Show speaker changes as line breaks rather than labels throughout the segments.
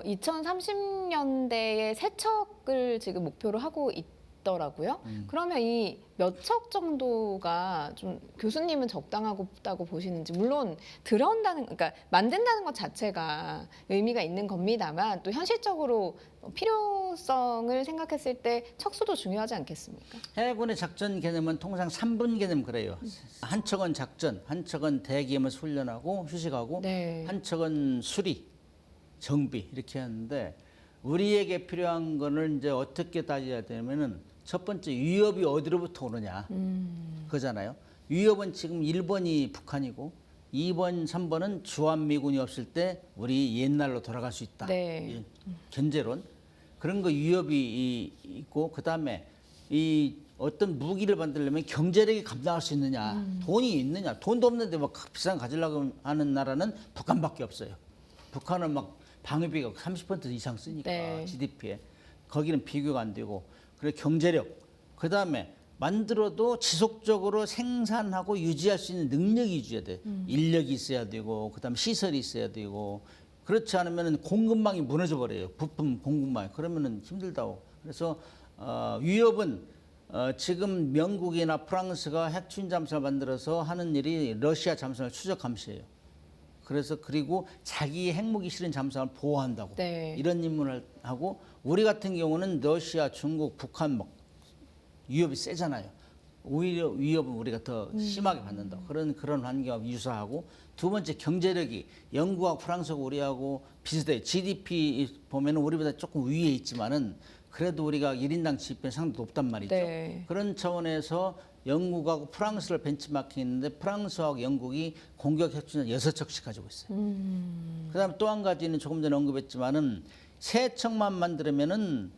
2030년대에 세척을 지금 목표로 하고 있더라고요. 그러면 이 몇 척 정도가 좀 교수님은 적당하다고 보시는지, 물론 그러니까 만든다는 것 자체가 의미가 있는 겁니다만 또 현실적으로 필요성을 생각했을 때 척수도 중요하지 않겠습니까?
해군의 작전 개념은 통상 3분 개념 그래요. 한 척은 작전, 한 척은 대기하면서 훈련하고 휴식하고,
네.
한 척은 수리, 정비 이렇게 하는데 우리에게 필요한 거를 이제 어떻게 따져야 되냐면은 첫 번째 위협이 어디로부터 오느냐 그거잖아요. 위협은 지금 1번이 북한이고 2번, 3번은 주한미군이 없을 때 우리 옛날로 돌아갈 수 있다.
네.
견제론 그런 거 위협이 있고 그다음에 이 어떤 무기를 만들려면 경제력이 감당할 수 있느냐, 돈이 있느냐, 돈도 없는데 막 비싼 거 가지려고 하는 나라는 북한밖에 없어요. 북한은 막 방위비가 30% 이상 쓰니까
네.
GDP에 거기는 비교가 안 되고 그리고 경제력 그다음에 만들어도 지속적으로 생산하고 유지할 수 있는 능력이 유지해야 돼. 인력이 있어야 되고 그다음에 시설이 있어야 되고 그렇지 않으면 공급망이 무너져 버려요. 부품 공급망. 그러면은 힘들다고. 그래서 위협은 지금 영국이나 프랑스가 핵추진 잠수함을 만들어서 하는 일이 러시아 잠수함을 추적 감시해요. 그래서 그리고 자기 핵무기 실은 잠수함을 보호한다고.
네.
이런 임무를 하고 우리 같은 경우는 러시아, 중국, 북한 막 위협이 세잖아요. 오히려 위협은 우리가 더 심하게 받는다. 그런 환경하고 유사하고 두 번째 경제력이 영국하고 프랑스하고 우리하고 비슷해요. GDP 보면은 우리보다 조금 위에 있지만은 그래도 우리가 1인당 GDP는 상당히 높단 말이죠.
네.
그런 차원에서 영국하고 프랑스를 벤치마킹했는데 프랑스하고 영국이 공격 핵추진을 6척씩 가지고 있어요. 그다음에 또 한 가지는 조금 전에 언급했지만은 세 척만 만들면은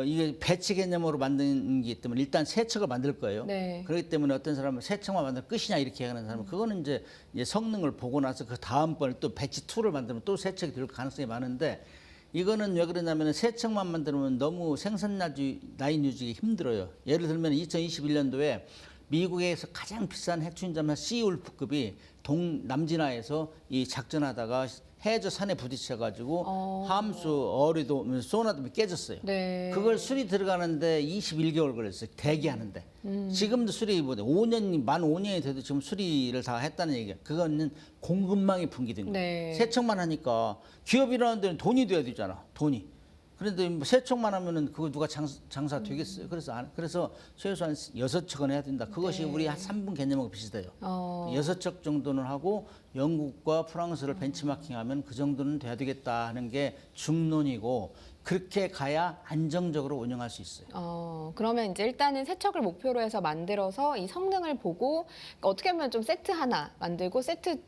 이게 배치 개념으로 만든 게 때문에 일단 세 척을 만들 거예요.
네.
그렇기 때문에 어떤 사람은 세 척만 만들면 끝이냐 이렇게 하는 사람은 그거는 이제 성능을 보고 나서 그 다음번에 또 배치 2를 만들면 또 세 척이 될 가능성이 많은데 이거는 왜 그러냐면 세 척만 만들면 너무 생산 라인 유지가 힘들어요. 예를 들면 2021년도에 미국에서 가장 비싼 핵추진잠수함 시울프급이 남진하에서 이 작전하다가 해저 산에 부딪혀가지고 함수 어리도 소나도 깨졌어요.
네.
그걸 수리 들어가는데 21개월 걸렸어요. 대기하는데. 지금도 수리 뭐 5년이 만 5년이 돼도 지금 수리를 다 했다는 얘기야. 그거는 공급망이 붕괴된 거예요.
네.
세척만 하니까 기업이라는 데는 돈이 돼야 되잖아. 돈이. 그런데 뭐 세척만 하면은 그거 누가 장사 되겠어요. 그래서 최소한 6척은 해야 된다. 그것이
네.
우리 한 3분 개념하고 비슷해요. 6척 정도는 하고 영국과 프랑스를 벤치마킹하면 그 정도는 돼야 되겠다 하는 게 중론이고 그렇게 가야 안정적으로 운영할 수 있어요.
그러면 이제 일단은 세척을 목표로 해서 만들어서 이 성능을 보고 그러니까 어떻게 보면 좀 세트 하나 만들고 세트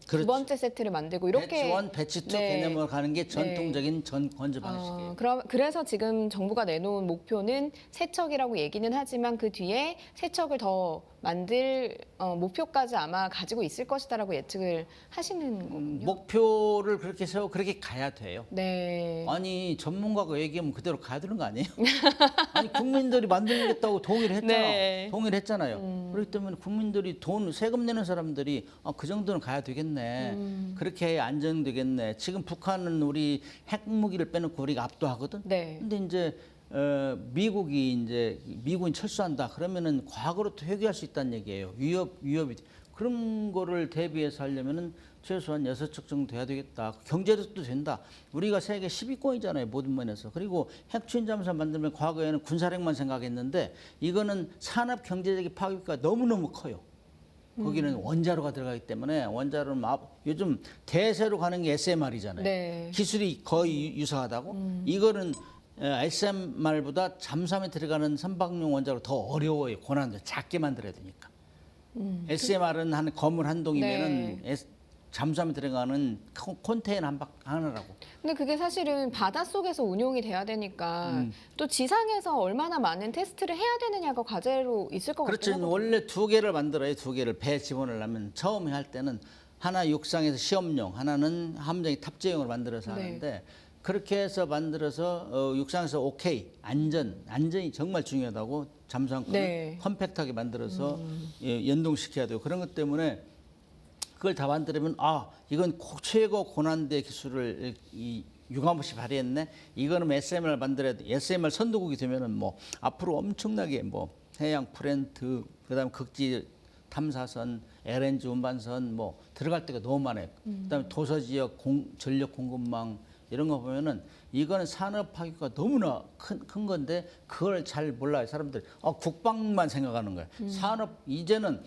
그렇죠.
두 번째 세트를 만들고 이렇게
배치 1, 배치 2
네.
개념으로 가는 게 전통적인 건조 방식이에요.
그래서 지금 정부가 내놓은 목표는 세척이라고 얘기는 하지만 그 뒤에 세척을 더 만들 목표까지 아마 가지고 있을 것이다라고 예측을 하시는 거군요.
목표를 그렇게 세워 그렇게 가야 돼요.
네.
아니 전문가가 얘기하면 그대로 가야 되는 거 아니에요? 아니 국민들이 만들겠다고 동의를 했잖아.
네.
동의를 했잖아요. 그렇기 때문에 국민들이 세금 내는 사람들이 그 정도는 가야 되겠네. 그렇게 해야 안정되겠네. 지금 북한은 우리 핵무기를 빼놓고 우리가 압도하거든.
네.
근데 이제 미군이 철수한다 그러면은 과거로 또 회귀할 수 있다는 얘기예요. 위협이 그런 거를 대비해서 하려면은 최소한 6척 정도 돼야 되겠다. 경제력도 된다. 우리가 세계 10위권이잖아요. 모든 면에서. 그리고 핵추진 잠수함 만들면 과거에는 군사력만 생각했는데 이거는 산업 경제적인 파괴가 너무너무 커요. 거기는 원자로가 들어가기 때문에 원자로는 요즘 대세로 가는 게 SMR이잖아요.
네.
기술이 거의 유사하다고. 이거는 SMR보다 잠수함에 들어가는 선박용 원자로 더 어려워요. 고난도 작게 만들어야 되니까. SMR은 한 건물 한 동이면은
네.
잠수함에 들어가는 컨테이너 하나라고.
근데 그게 사실은 바닷속에서 운용이 돼야 되니까 또 지상에서 얼마나 많은 테스트를 해야 되느냐가 과제로 있을 것 같아요.
그렇죠. 원래 2개를 만들어요. 2개를 배 지원하려면 처음에 할 때는 하나 육상에서 시험용, 하나는 함정에 탑재용으로 만들어서
네.
하는데 그렇게 해서 만들어서 육상에서 오케이 안전이 정말 중요하다고 잠수함
네.
컴팩트하게 만들어서 연동시켜야 되고 그런 것 때문에 그걸 다 만들면 이건 최고 고난도의 기술을 유감없이 발휘했네. 이거는 SMR 만들어야 돼. SMR 선도국이 되면은 뭐 앞으로 엄청나게 뭐 해양 프렌트, 그다음 극지 탐사선, LNG 운반선 뭐 들어갈 데가 너무 많아요. 그다음에 도서 지역 전력 공급망 이런 거 보면은 이거는 산업 파괴가 너무나 큰 건데 그걸 잘 몰라요. 사람들 국방만 생각하는 거예요. 산업 이제는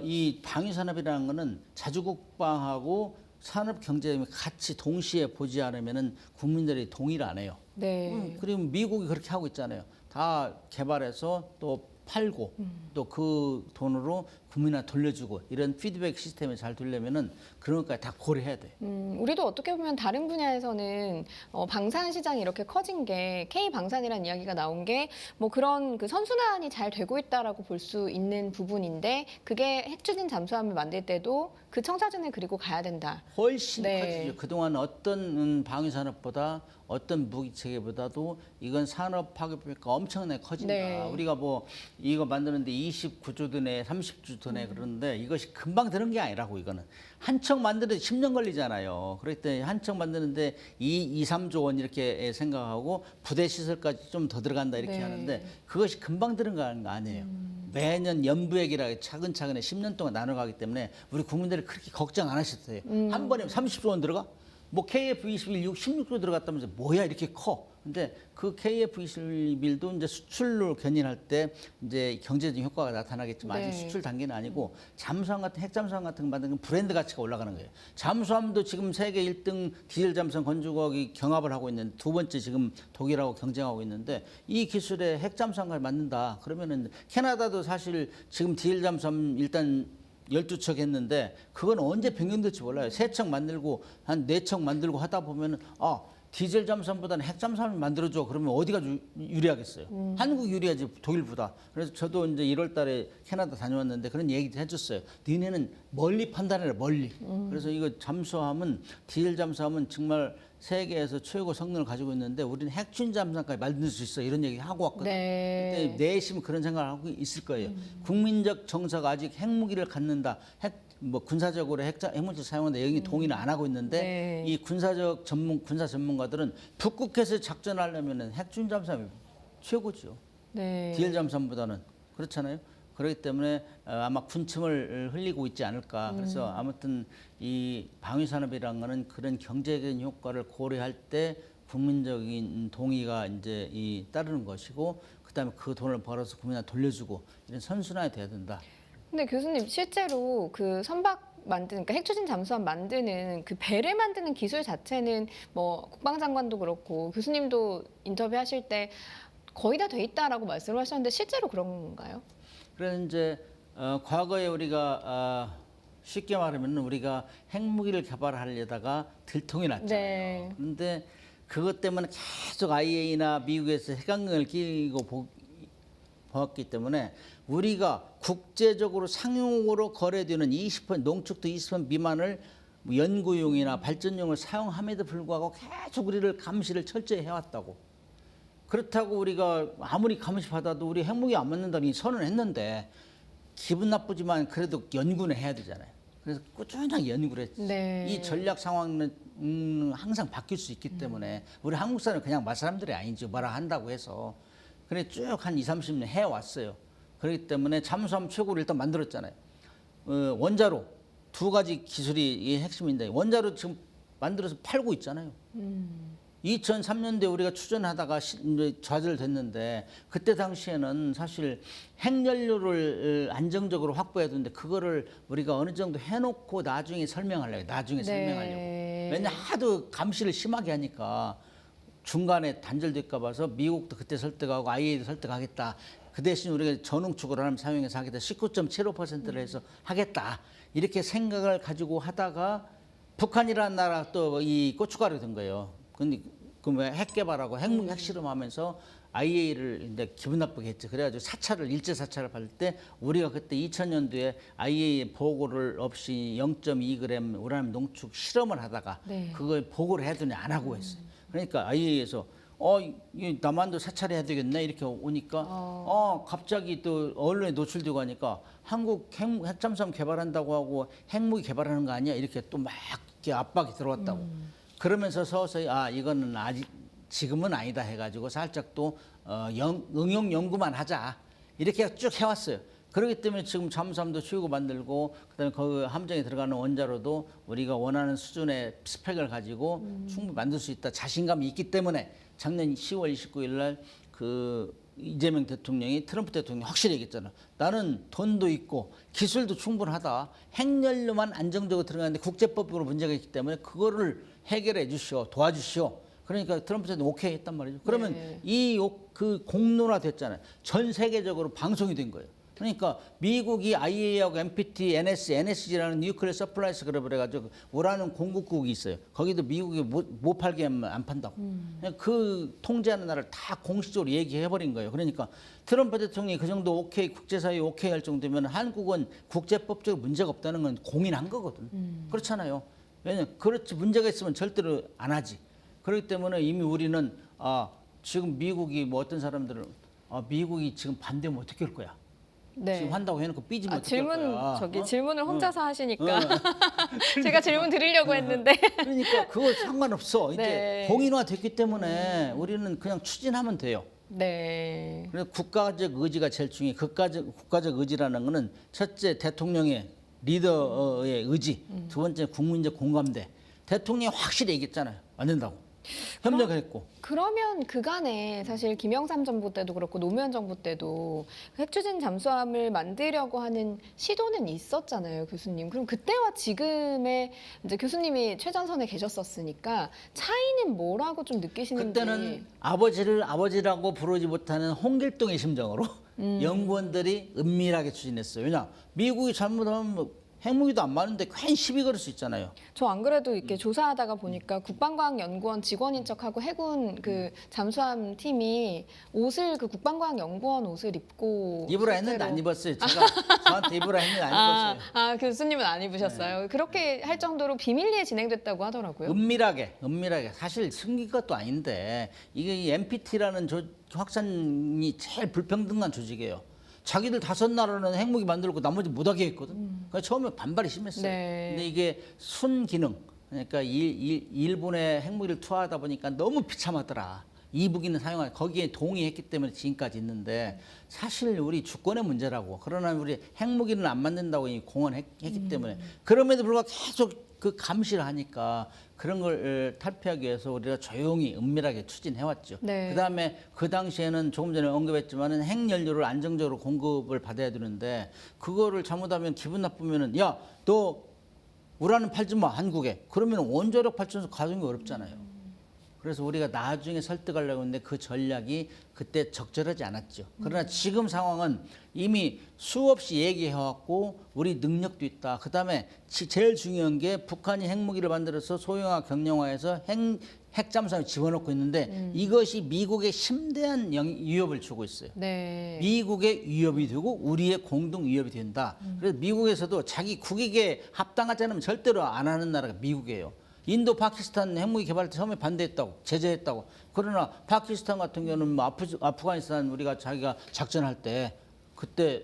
이 방위산업이라는 거는 자주국방하고 산업 경제 같이 동시에 보지 않으면은 국민들이 동의를 안 해요.
네.
그리고 미국이 그렇게 하고 있잖아요. 다 개발해서 또 팔고 또 그 돈으로 국민한테 돌려주고 이런 피드백 시스템이 잘 되려면은 그런 것까지 다 고려해야 돼.
우리도 어떻게 보면 다른 분야에서는 방산 시장이 이렇게 커진 게 K 방산이라는 이야기가 나온 게 뭐 그런 그 선순환이 잘 되고 있다라고 볼 수 있는 부분인데 그게 핵추진 잠수함을 만들 때도 그 청사진을 그리고 가야 된다.
훨씬
네.
커지죠. 그동안 어떤 방위산업보다 어떤 무기 체계보다도 이건 산업 파괴가 엄청나게 커진다.
네.
우리가 뭐 이거 만드는데 29조 드네, 30조 드네 그러는데 이것이 금방 되는 게 아니라고 이거는. 한 척 만드는데 10년 걸리잖아요. 그럴 때 한 척 만드는데 2, 3조 원 이렇게 생각하고 부대 시설까지 좀 더 들어간다 이렇게
네.
하는데 그것이 금방 들어가는 거 아니에요. 매년 연부액이라 차근차근히 10년 동안 나눠가기 때문에 우리 국민들이 그렇게 걱정 안 하셔도 돼요. 한 번에 30조 원 들어가? 뭐 KF21 16조 들어갔다면서 뭐야 이렇게 커. 근데 그 KF21도 이제 수출로 견인할 때 이제 경제적인 효과가 나타나겠지만
네.
아직 수출 단계는 아니고 잠수함 같은 핵잠수함 같은 거 만드는 건 브랜드 가치가 올라가는 거예요. 잠수함도 지금 세계 1등 디젤 잠수함 건조국이 경합을 하고 있는 두 번째 지금 독일하고 경쟁하고 있는데 이 기술에 핵잠수함을 만든다. 그러면은 캐나다도 사실 지금 디젤 잠수함 일단 12척 했는데 그건 언제 변경될지 몰라요. 3척 만들고 한 4척 만들고 하다 보면은 디젤 잠수함보다는 핵 잠수함을 만들어줘. 그러면 어디가 유리하겠어요? 한국 유리하지 독일보다. 그래서 저도 이제 1월 달에 캐나다 다녀왔는데 그런 얘기도 해줬어요. 니네는 멀리 판단해라 멀리. 그래서 이거 잠수함은 디젤 잠수함은 정말 세계에서 최고 성능을 가지고 있는데 우리는 핵추진 잠수함까지 만들 수 있어. 이런 얘기 하고 왔거든요.
네.
그때 내심 그런 생각을 하고 있을 거예요. 국민적 정서가 아직 핵무기를 갖는다. 뭐 군사적으로 핵무기를 사용한다 여기 동의는 안 하고 있는데
네.
이 군사 전문가들은 북극해서 작전하려면은 핵추진 잠수함이 최고죠.
네.
디젤 잠수함보다는 그렇잖아요. 그렇기 때문에 아마 군침을 흘리고 있지 않을까. 그래서 아무튼 이 방위산업이라는 거는 그런 경제적인 효과를 고려할 때 국민적인 동의가 이제 따르는 것이고 그다음에 그 돈을 벌어서 국민한테 돌려주고 이런 선순환이 돼야 된다.
근데 교수님 실제로 그 선박 만드는, 그러니까 핵추진 잠수함 만드는 그 배를 만드는 기술 자체는 뭐 국방장관도 그렇고 교수님도 인터뷰하실 때 거의 다 돼 있다라고 말씀을 하셨는데 실제로 그런 건가요?
그래서 이제 과거에 우리가 쉽게 말하면 우리가 핵무기를 개발하려다가 들통이 났잖아요.
네.
그런데 그것 때문에 계속 IAEA나 미국에서 핵강령을 끼고 보았기 때문에 우리가 국제적으로 상용으로 거래되는 20% 농축도 20% 미만을 연구용이나 발전용을 사용함에도 불구하고 계속 우리를 감시를 철저히 해왔다고. 그렇다고 우리가 아무리 감시 받아도 우리 핵무기 안 맞는다니 선언했는데 기분 나쁘지만 그래도 연구는 해야 되잖아요. 그래서 꾸준하게 연구를 했지.
네.
이 전략 상황은 항상 바뀔 수 있기 때문에 우리 한국 사람은 그냥 말 사람들이 아니죠. 뭐라 한다고 해서. 그래 쭉 한 20, 30년 해왔어요. 그렇기 때문에 잠수함 최고를 일단 만들었잖아요. 원자로 두 가지 기술이 이 핵심인데 원자로 지금 만들어서 팔고 있잖아요. 2003년도에 우리가 추진하다가 이제 좌절됐는데 그때 당시에는 사실 핵연료를 안정적으로 확보해야 되는데 그거를 우리가 어느 정도 해놓고 나중에 설명하려고.
네.
왜냐 하도 감시를 심하게 하니까 중간에 단절될까 봐서 미국도 그때 설득하고 IAEA도 설득하겠다. 그 대신 우리가 전응축을 하면 사용해서 하겠다. 19.75%를 해서 하겠다. 이렇게 생각을 가지고 하다가 북한이라는 나라 또 이 고춧가루 된 거예요. 근데 그 핵 개발하고 핵무기 핵실험하면서 IAEA를 이제 기분 나쁘게 했죠. 그래가지고 일제 사찰을 받을 때 우리가 그때 2000년도에 IAEA 보고를 없이 0.2g 우라늄 농축 실험을 하다가
네.
그걸 보고를 해더니 안 하고 했어요. 그러니까 IAEA에서 이 남한도 사찰해야 되겠네 이렇게 오니까 갑자기 또 언론에 노출되고 하니까 한국 핵잠수함 개발한다고 하고 핵무기 개발하는 거 아니야 이렇게 또 막 이렇게 압박이 들어왔다고. 그러면서 서서히 이거는 아직 지금은 아니다 해가지고 살짝 또 응용 연구만 하자 이렇게 쭉 해왔어요. 그렇기 때문에 지금 잠수함도 쉬우고 만들고 그다음에 그 함정에 들어가는 원자로도 우리가 원하는 수준의 스펙을 가지고 충분히 만들 수 있다 자신감이 있기 때문에 작년 10월 29일 날 그 이재명 대통령이 트럼프 대통령이 확실히 얘기했잖아. 나는 돈도 있고 기술도 충분하다. 핵연료만 안정적으로 들어가는데 국제법으로 문제가 있기 때문에 그거를 해결해 주시오. 도와주시오. 그러니까 트럼프 대통령이 오케이 했단 말이죠. 그러면
네.
그 공론화 됐잖아요. 전 세계적으로 방송이 된 거예요. 그러니까 미국이 IAEA하고 NPT, NSG라는 뉴클리어 서플라이스 그룹을 해가지고 우라늄 공급국이 있어요. 거기도 미국이 못 팔게 하면 안 판다고. 그냥 그 통제하는 나라를 다 공식적으로 얘기해버린 거예요. 그러니까 트럼프 대통령이 그 정도 오케이, 국제사회 오케이 할 정도면 한국은 국제법적으로 문제가 없다는 건 공인한 거거든. 그렇잖아요. 왜냐면 그렇지 문제가 있으면 절대로 안 하지. 그렇기 때문에 이미 우리는 지금 미국이 뭐 어떤 사람들은 미국이 지금 반대하면 어떻게 할 거야?
네.
지금 한다고 해놓고 삐지면 어떻게 할 거야?
질문을 혼자서 하시니까 제가 질문 드리려고 했는데
그러니까 그거 상관없어. 이제
네.
공인화됐기 때문에 우리는 그냥 추진하면 돼요.
네.
그래서 국가적 의지가 제일 중요해. 국가적 의지라는 거는 첫째 대통령의 리더의 의지, 두 번째 국민적 공감대. 대통령이 확실히 얘기했잖아요. 안 된다고. 협력했고.
그러면 그간에 사실 김영삼 정부 때도 그렇고 노무현 정부 때도 핵추진 잠수함을 만들려고 하는 시도는 있었잖아요, 교수님. 그럼 그때와 지금의 이제 교수님이 최전선에 계셨었으니까 차이는 뭐라고 좀 느끼시는지.
그때는 아버지를 아버지라고 부르지 못하는 홍길동의 심정으로 연구원들이 은밀하게 추진했어요. 왜냐 미국이 잘못하면 뭐 핵무기도 안 많은데 괜히 시비 걸을 수 있잖아요.
저 안 그래도 이렇게 조사하다가 보니까 국방과학연구원 직원인 척하고 해군 그 잠수함 팀이 옷을 그 국방과학연구원 옷을 입고
입으라 했는데 안 입었어요. 제가 저한테 입으라 했는데 안 입었어요.
교수님은 안 입으셨어요. 그렇게 할 정도로 비밀리에 진행됐다고 하더라고요.
은밀하게 사실 숨긴 것도 아닌데 이게 이 NPT라는 확산이 제일 불평등한 조직이에요. 자기들 5나라는 핵무기 만들고 나머지 못하게 했거든. 그러니까 처음에 반발이 심했어요.
네.
근데 이게 순기능, 그러니까 일본의 핵무기를 투하하다 보니까 너무 비참하더라. 이 무기는 사용할 거기에 동의했기 때문에 지금까지 있는데 사실 우리 주권의 문제라고. 그러나 우리 핵무기는 안 만든다고 공언했기 때문에 그럼에도 불구하고 계속 그 감시를 하니까 그런 걸 탈피하기 위해서 우리가 조용히 은밀하게 추진해왔죠.
네.
그다음에 그 당시에는 조금 전에 언급했지만은 핵연료를 안정적으로 공급을 받아야 되는데 그거를 잘못하면 기분 나쁘면은 야, 너 우라늄 팔지 마 한국에. 그러면 원자력 발전소 가동이 어렵잖아요. 그래서 우리가 나중에 설득하려고 했는데 그 전략이 그때 적절하지 않았죠. 그러나 지금 상황은 이미 수없이 얘기해왔고 우리 능력도 있다. 그다음에 제일 중요한 게 북한이 핵무기를 만들어서 소형화 경량화해서 핵잠수함을 집어넣고 있는데 이것이 미국에 심대한 위협을 주고 있어요.
네.
미국의 위협이 되고 우리의 공동 위협이 된다. 그래서 미국에서도 자기 국익에 합당하지 않으면 절대로 안 하는 나라가 미국이에요. 인도, 파키스탄 핵무기 개발할 때 처음에 반대했다고, 제재했다고. 그러나 파키스탄 같은 경우는 뭐 아프가니스탄 우리가 자기가 작전할 때 그때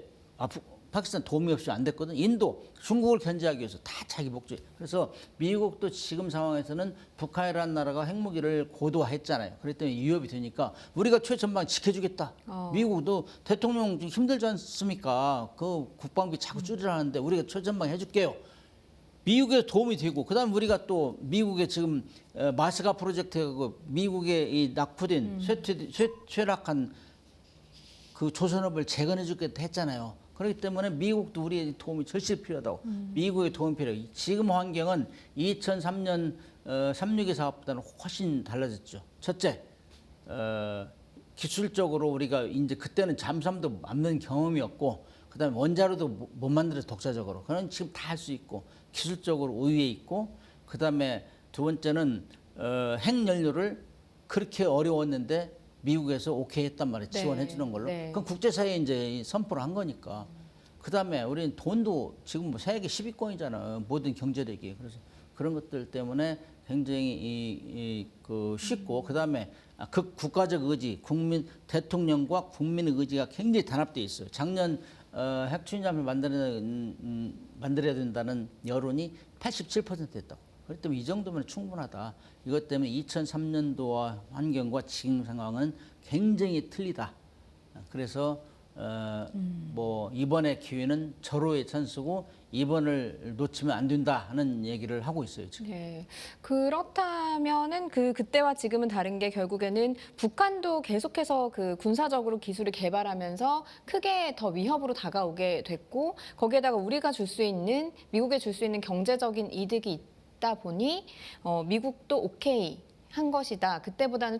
파키스탄 도움이 없이 안 됐거든. 인도, 중국을 견제하기 위해서 다 자기 목적. 그래서 미국도 지금 상황에서는 북한이라는 나라가 핵무기를 고도화했잖아요. 그렇기 때문에 위협이 되니까 우리가 최전방 지켜주겠다. 미국도 대통령 좀 힘들지 않습니까? 그 국방비 자꾸 줄이라는데 우리가 최전방 해줄게요. 미국에 도움이 되고 그다음 우리가 또 미국의 지금 마스가 프로젝트하고 미국의 이 낙후된 쇠락한 그 조선업을 재건해 주겠다 했잖아요. 그렇기 때문에 미국도 우리의 도움이 절실히 필요하다고. 미국의 도움이 필요해요. 지금 환경은 2003년 362 사업보다는 훨씬 달라졌죠. 첫째, 기술적으로 우리가 이제 그때는 잠수함도 만든 경험이 없고 그다음에 원자로도 못 만들어서 독자적으로. 그런 지금 다 할 수 있고 기술적으로 우위에 있고 그다음에 두 번째는 핵연료를 그렇게 어려웠는데 미국에서 오케이 했단 말이에요. 지원해 주는 걸로.
네.
그럼 국제사회에 이제 선포를 한 거니까. 그다음에 우리는 돈도 지금 뭐 세계 10위권이잖아. 모든 경제력이. 그래서 그런 것들 때문에 굉장히 그 쉽고 그다음에 그 국가적 의지, 국민 대통령과 국민의 의지가 굉장히 단합돼 있어요. 작년 핵추진함을 만들어야 된다는 여론이 87% 됐다고. 그렇기 때문에 이 정도면 충분하다. 이것 때문에 2003년도와 환경과 지금 상황은 굉장히 틀리다. 그래서 뭐 이번의 기회는 절호의 찬스고 이번을 놓치면 안 된다 하는 얘기를 하고 있어요 지금.
네. 그렇다면은 그때와 지금은 다른 게 결국에는 북한도 계속해서 그 군사적으로 기술을 개발하면서 크게 더 위협으로 다가오게 됐고 거기에다가 우리가 줄 수 있는 미국에 줄 수 있는 경제적인 이득이 있다 보니 미국도 오케이 한 것이다. 그때보다는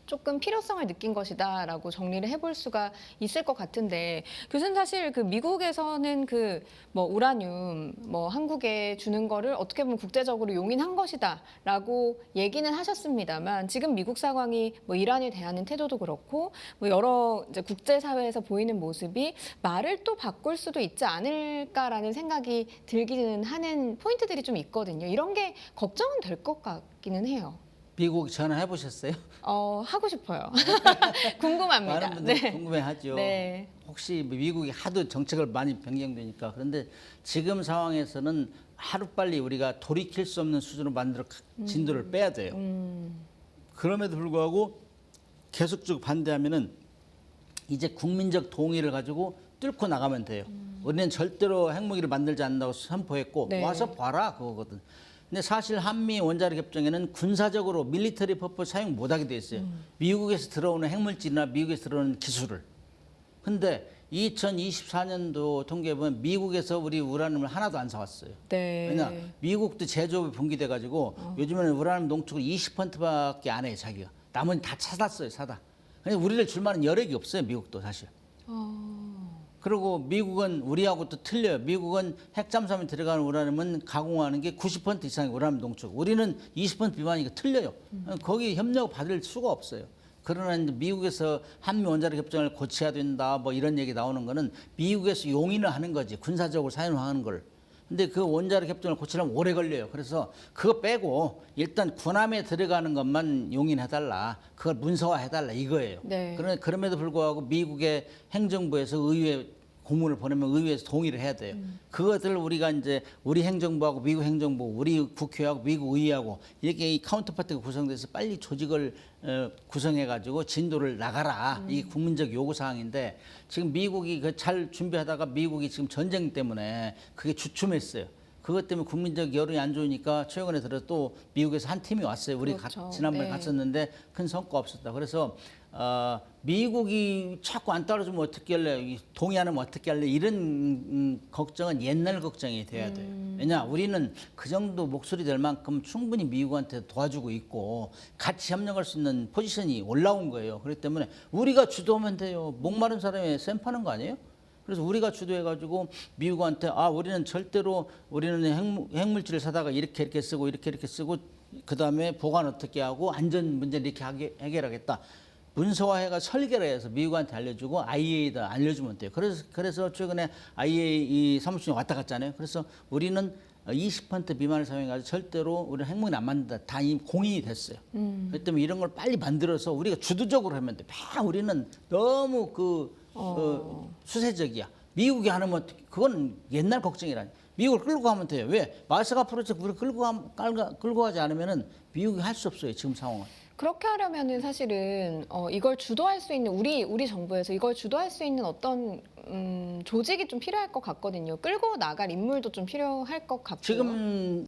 조금 필요성을 느낀 것이다라고 정리를 해볼 수가 있을 것 같은데 교수님 사실 그 미국에서는 그 뭐 우라늄 뭐 한국에 주는 거를 어떻게 보면 국제적으로 용인한 것이다라고 얘기는 하셨습니다만 지금 미국 상황이 뭐 이란에 대한 태도도 그렇고 뭐 여러 이제 국제 사회에서 보이는 모습이 말을 또 바꿀 수도 있지 않을까라는 생각이 들기는 하는 포인트들이 좀 있거든요. 이런 게 걱정은 될 것 같기는 해요.
미국 전화해 보셨어요?
하고 싶어요. 궁금합니다.
많은 분들이
네.
궁금해하죠.
네.
혹시 미국이 하도 정책을 많이 변경되니까 그런데 지금 상황에서는 하루빨리 우리가 돌이킬 수 없는 수준으로 만들어 진도를 빼야 돼요. 그럼에도 불구하고 계속적으로 반대하면은 이제 국민적 동의를 가지고 뚫고 나가면 돼요. 우리는 절대로 핵무기를 만들지 않는다고 선포했고
네.
와서 봐라 그거거든. 근데 사실 한미 원자력 협정에는 군사적으로 밀리터리 퍼포스 사용 못하게 돼 있어요. 미국에서 들어오는 핵물질이나 미국에서 들어오는 기술을. 근데 2024년도 통계에 보면 미국에서 우리 우라늄을 하나도 안 사왔어요.
네.
왜냐 미국도 제조업이 붕괴돼 가지고 요즘에는 우라늄 농축을 20%밖에 안 해요 자기가. 나머지 다 사다. 근데 우리를 줄 만한 여력이 없어요 미국도 사실. 그리고 미국은 우리하고 또 틀려요. 미국은 핵잠수함에 들어가는 우라늄은 가공하는 게 90% 이상의 우라늄 농축. 우리는 20% 미만이니까 틀려요. 거기 협력 받을 수가 없어요. 그러나 이제 미국에서 한미 원자력 협정을 고쳐야 된다 뭐 이런 얘기 나오는 거는 미국에서 용인을 하는 거지 군사적으로 사용하는 걸. 근데 그 원자력 협정을 고치려면 오래 걸려요. 그래서 그거 빼고 일단 군함에 들어가는 것만 용인해달라. 그걸 문서화해달라 이거예요.
네.
그럼에도 불구하고 미국의 행정부에서 의회 공문을 보내면 의회에서 동의를 해야 돼요. 그것을 우리가 이제 우리 행정부하고 미국 행정부, 우리 국회하고 미국 의회하고 이렇게 이 카운터파트가 구성돼서 빨리 조직을 구성해가지고 진도를 나가라. 이게 국민적 요구 사항인데 지금 미국이 그 잘 준비하다가 미국이 지금 전쟁 때문에 그게 주춤했어요. 그것 때문에 국민적 여론이 안 좋으니까 최근에 들어 또 미국에서 한 팀이 왔어요. 우리
그렇죠.
지난번에
네.
갔었는데 큰 성과 없었다. 그래서 미국이 자꾸 안 따라주면 어떻게 할래? 동의하면 어떻게 할래? 이런 걱정은 옛날 걱정이 돼야 돼요. 왜냐? 우리는 그 정도 목소리 될 만큼 충분히 미국한테 도와주고 있고 같이 협력할 수 있는 포지션이 올라온 거예요. 그렇기 때문에 우리가 주도하면 돼요. 목마른 사람이 쌤 파는 거 아니에요? 그래서 우리가 주도해가지고 미국한테 우리는 절대로 우리는 핵물질을 사다가 이렇게 쓰고 이렇게 쓰고 그 다음에 보관 어떻게 하고 안전 문제를 이렇게 해결하겠다. 문서화해가 설계를 해서 미국한테 알려주고 IAEA에다 알려주면 돼요. 그래서 최근에 IAEA 사무총이 왔다 갔잖아요. 그래서 우리는 20% 미만을 사용해가지고 절대로 우리는 핵무기는 안 만든다. 다 이미 공인이 됐어요. 그렇기 때문에 이런 걸 빨리 만들어서 우리가 주도적으로 하면 돼. 우리는 너무 수세적이야. 미국이 안 하면 그건 옛날 걱정이라니. 미국을 끌고 가면 돼요. 왜? 마스가 프로젝트 우리 끌고 가지 않으면은 미국이 할 수 없어요. 지금 상황은.
그렇게 하려면은 사실은 이걸 주도할 수 있는 우리 정부에서 이걸 주도할 수 있는 어떤 조직이 좀 필요할 것 같거든요. 끌고 나갈 인물도 좀 필요할 것 같고요.
지금